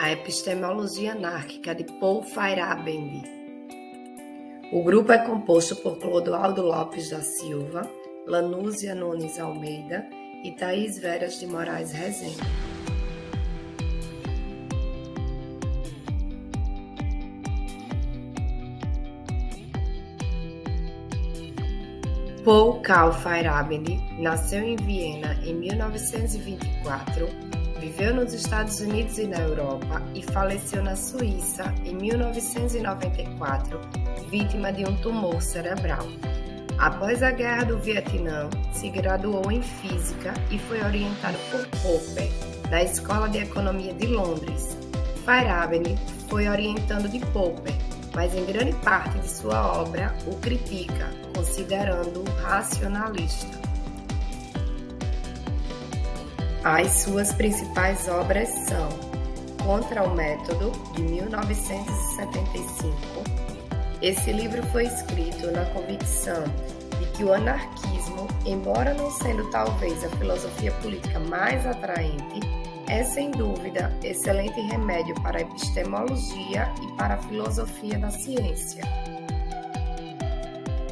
A Epistemologia Anárquica de Paul Feyerabend. O grupo é composto por Clodoaldo Lopes da Silva, Lanúzia Nunes Almeida e Thaís Veras de Moraes Rezende. Paul Karl Feyerabend nasceu em Viena em 1924, viveu nos Estados Unidos e na Europa e faleceu na Suíça em 1994, vítima de um tumor cerebral. Após a Guerra do Vietnã, se graduou em Física e foi orientado por Popper na Escola de Economia de Londres. Feyerabend foi orientando de Popper, mas em grande parte de sua obra o critica, considerando-o racionalista. As suas principais obras são Contra o Método, de 1975. Esse livro foi escrito na convicção de que o anarquismo, embora não sendo talvez a filosofia política mais atraente, é sem dúvida excelente remédio para a epistemologia e para a filosofia da ciência.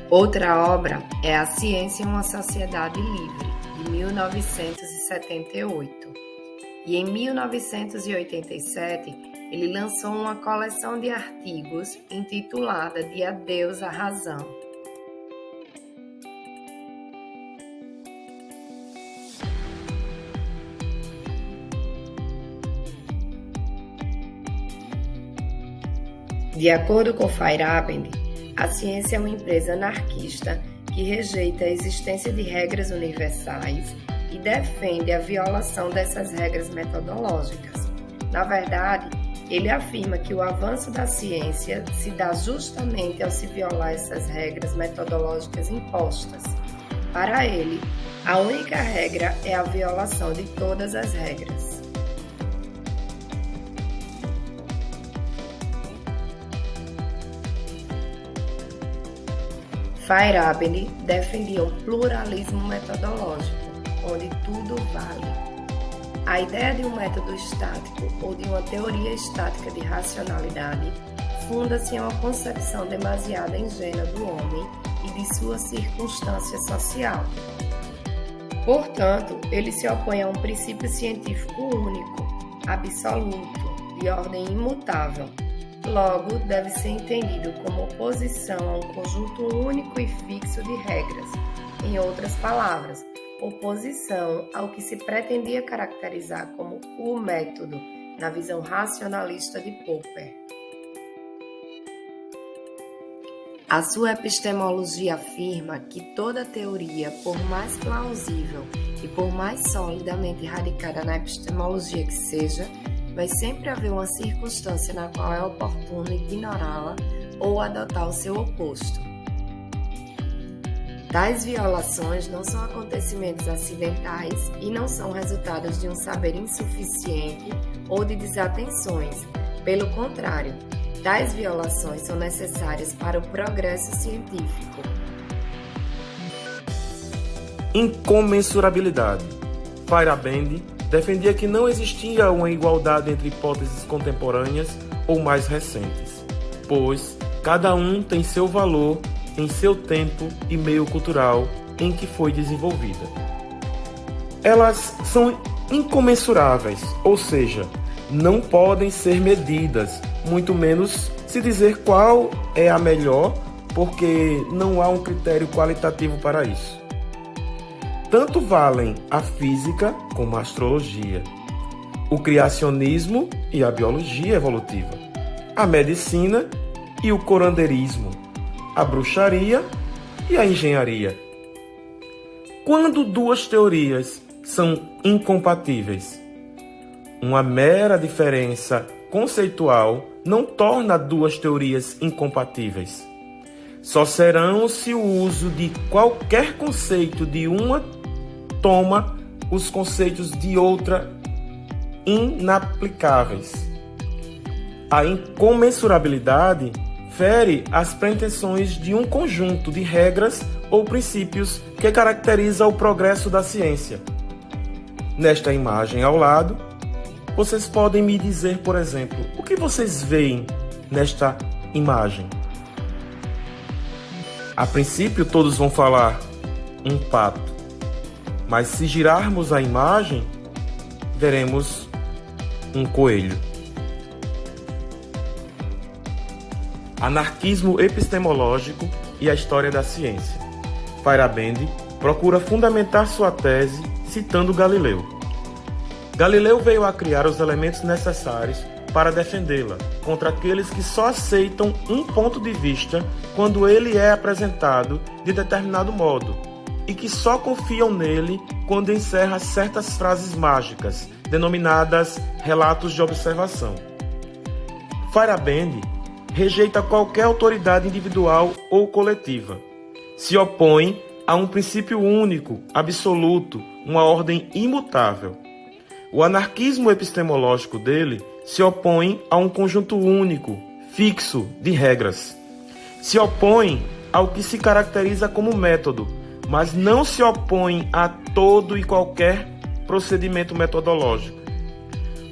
Outra obra é A Ciência em uma Sociedade Livre, de 1978. E em 1987, ele lançou uma coleção de artigos intitulada De Adeus à Razão. De acordo com Feyerabend, a ciência é uma empresa anarquista que rejeita a existência de regras universais e defende a violação dessas regras metodológicas. Na verdade, ele afirma que o avanço da ciência se dá justamente ao se violar essas regras metodológicas impostas. Para ele, a única regra é a violação de todas as regras. Feyerabend defendia um pluralismo metodológico, onde tudo vale. A ideia de um método estático ou de uma teoria estática de racionalidade funda-se em uma concepção demasiado ingênua do homem e de sua circunstância social. Portanto, ele se opõe a um princípio científico único, absoluto, de ordem imutável. Logo, deve ser entendido como oposição a um conjunto único e fixo de regras. Em outras palavras, oposição ao que se pretendia caracterizar como o método na visão racionalista de Popper. A sua epistemologia afirma que toda teoria, por mais plausível e por mais solidamente radicada na epistemologia que seja, vai sempre haver uma circunstância na qual é oportuno ignorá-la ou adotar o seu oposto. Tais violações não são acontecimentos acidentais e não são resultados de um saber insuficiente ou de desatenções. Pelo contrário, tais violações são necessárias para o progresso científico. Incomensurabilidade. Feyerabend defendia que não existia uma igualdade entre hipóteses contemporâneas ou mais recentes, pois cada um tem seu valor em seu tempo e meio cultural em que foi desenvolvida. Elas são incomensuráveis, ou seja, não podem ser medidas, muito menos se dizer qual é a melhor, porque não há um critério qualitativo para isso. Tanto valem a física como a astrologia, o criacionismo e a biologia evolutiva, a medicina e o curandeirismo, a bruxaria e a engenharia. Quando duas teorias são incompatíveis, uma mera diferença conceitual não torna duas teorias incompatíveis. Só serão se o uso de qualquer conceito de uma toma os conceitos de outra inaplicáveis. A incomensurabilidade fere as pretensões de um conjunto de regras ou princípios que caracteriza o progresso da ciência. Nesta imagem ao lado, Vocês podem me dizer, por exemplo, o que vocês veem nesta imagem? A princípio, todos vão falar um pato, mas se girarmos a imagem, veremos um coelho. Anarquismo epistemológico e a história da ciência. Feyerabend procura fundamentar sua tese citando Galileu. Galileu veio a criar os elementos necessários para defendê-la contra aqueles que só aceitam um ponto de vista quando ele é apresentado de determinado modo e que só confiam nele quando encerra certas frases mágicas, denominadas relatos de observação. Feyerabend rejeita qualquer autoridade individual ou coletiva. Se opõe a um princípio único, absoluto, uma ordem imutável. O anarquismo epistemológico dele se opõe a um conjunto único, fixo, de regras. Se opõe ao que se caracteriza como método, mas não se opõe a todo e qualquer procedimento metodológico.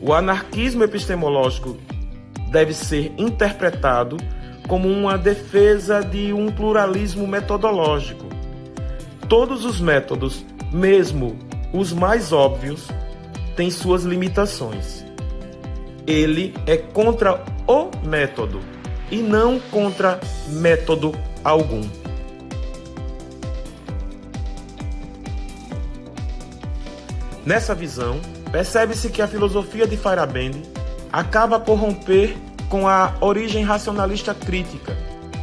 O anarquismo epistemológico deve ser interpretado como uma defesa de um pluralismo metodológico. Todos os métodos, mesmo os mais óbvios, têm suas limitações. Ele é contra o método e não contra método algum. Nessa visão, percebe-se que a filosofia de Feyerabend acaba por romper com a origem racionalista crítica,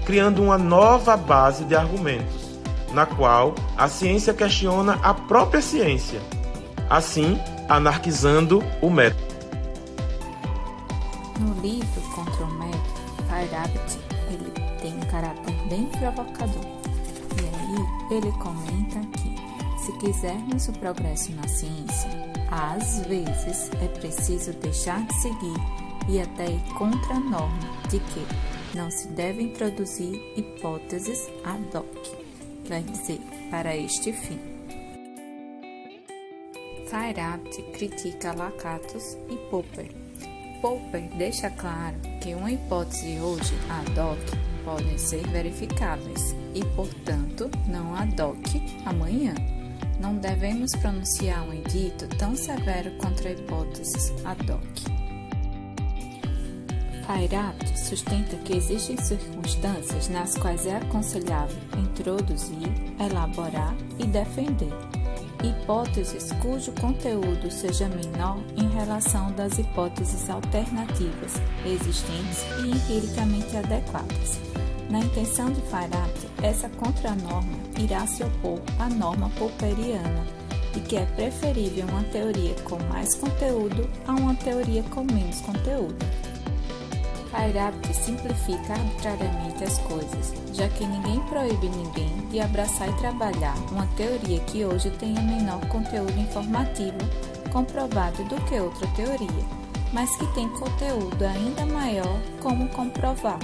criando uma nova base de argumentos, na qual a ciência questiona a própria ciência, assim anarquizando o método. No livro Contra o Método, Feyerabend ele tem um caráter bem provocador. E aí ele comenta que, se quisermos o progresso na ciência, às vezes é preciso deixar de seguir e até ir contra a norma de que não se devem produzir hipóteses ad hoc, quer dizer, para este fim. Feyerabend critica Lakatos e Popper. Popper deixa claro que uma hipótese hoje ad hoc podem ser verificáveis e, portanto, não ad hoc amanhã. Não devemos pronunciar um edito tão severo contra hipóteses ad hoc. Feyerabend sustenta que existem circunstâncias nas quais é aconselhável introduzir, elaborar e defender hipóteses cujo conteúdo seja menor em relação das hipóteses alternativas existentes e empiricamente adequadas. Na intenção de Feyerabend, essa contranorma irá se opor à norma popperiana, de que é preferível uma teoria com mais conteúdo a uma teoria com menos conteúdo. Feyerabend simplifica arbitrariamente as coisas, já que ninguém proíbe ninguém de abraçar e trabalhar uma teoria que hoje tenha menor conteúdo informativo comprovado do que outra teoria, mas que tem conteúdo ainda maior como comprovar,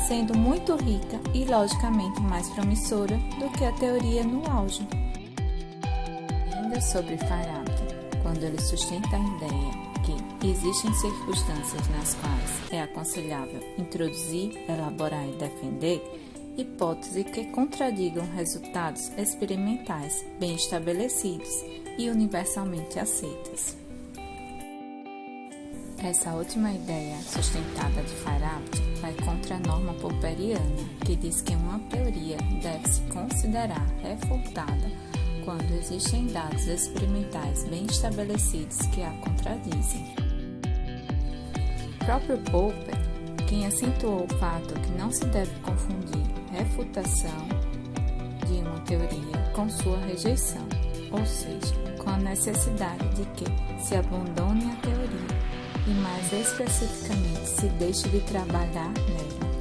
sendo muito rica e logicamente mais promissora do que a teoria no auge. Ainda sobre Feyerabend, quando ele sustenta a ideia que existem circunstâncias nas quais é aconselhável introduzir, elaborar e defender hipóteses que contradigam resultados experimentais bem estabelecidos e universalmente aceitas. Essa última ideia sustentada de Feyerabend vai contra a norma popperiana, que diz que uma teoria deve se considerar refutada quando existem dados experimentais bem estabelecidos que a contradizem. O próprio Popper, quem acentuou o fato que não se deve confundir refutação de uma teoria com sua rejeição, ou seja, com a necessidade de que se abandone a teoria e, mais especificamente, se deixe de trabalhar nela.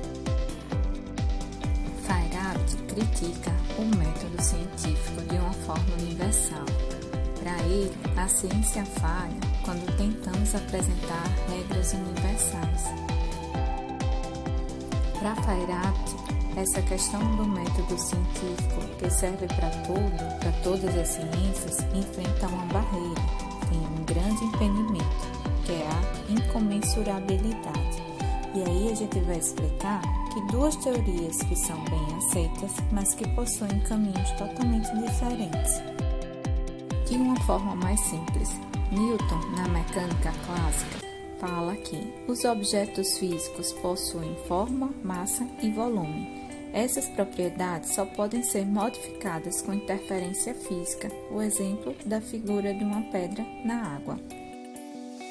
Feyerabend critica o método científico de uma forma universal. Para ele, a ciência falha quando tentamos apresentar regras universais. Para Feyerabend, essa questão do método científico, que serve para tudo, para todas as ciências, enfrenta uma barreira, tem um grande impedimento, que é a mensurabilidade. E aí a gente vai explicar que duas teorias que são bem aceitas, mas que possuem caminhos totalmente diferentes. De uma forma mais simples, Newton, na mecânica clássica, fala que os objetos físicos possuem forma, massa e volume. Essas propriedades só podem ser modificadas com interferência física, o exemplo da figura de uma pedra na água.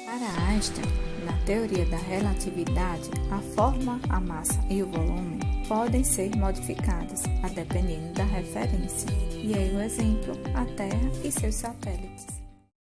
Para Einstein, na teoria da relatividade, a forma, a massa e o volume podem ser modificadas, a dependendo da referência. E aí o exemplo, a Terra e seus satélites.